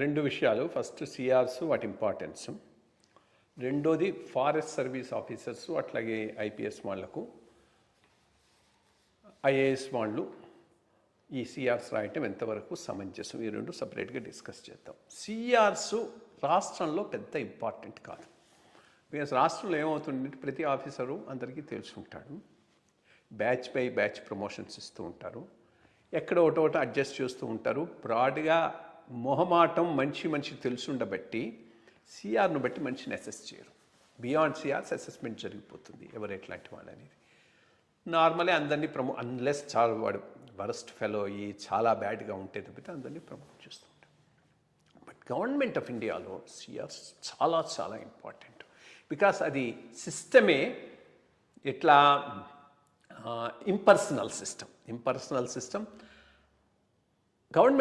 రెండు విషయాలు. First CRs, వాటి ఇంపార్టెన్స్. రెండోది ఫారెస్ట్ సర్వీస్ ఆఫీసర్స్, అట్లాగే ఐపీఎస్ వాళ్లకు, ఐఏఎస్ వాళ్ళు ఈ సిఆర్స్ రాయటం ఎంతవరకు సమంజసం, ఈ రెండు సపరేట్గా డిస్కస్ చేద్దాం. సిఆర్స్ రాష్ట్రంలో పెద్ద ఇంపార్టెంట్ కాదు. బికాస్ రాష్ట్రంలో ఏమవుతుందంటే ప్రతి ఆఫీసరు అందరికీ తెలుసుంటాడు, బ్యాచ్ బై బ్యాచ్ ప్రమోషన్స్ ఇస్తూ ఉంటారు, ఎక్కడ ఒకటి అడ్జస్ట్ చేస్తూ ఉంటారు. బ్రాడ్గా మొహమాటం మంచి తెలుసుండబట్టి సిఆర్ను బట్టి మనిషిని అసెస్ చేయరు. బియాండ్ సిఆర్స్ అసెస్మెంట్ జరిగిపోతుంది ఎవరు ఎట్లాంటి వాళ్ళు అనేది. నార్మలీ అందరినీ అన్లెస్ చాలా వాడు వరస్ట్ ఫెలో అయ్యి చాలా బ్యాడ్గా ఉంటే తప్పితే అందరినీ ప్రమోట్ చేస్తూ ఉంటారు. బట్ గవర్నమెంట్ ఆఫ్ ఇండియాలో సిఆర్స్ చాలా ఇంపార్టెంట్. బికాస్ అది సిస్టమే ఇట్లా ఇంపర్సనల్ సిస్టమ్. గవర్నమెంట్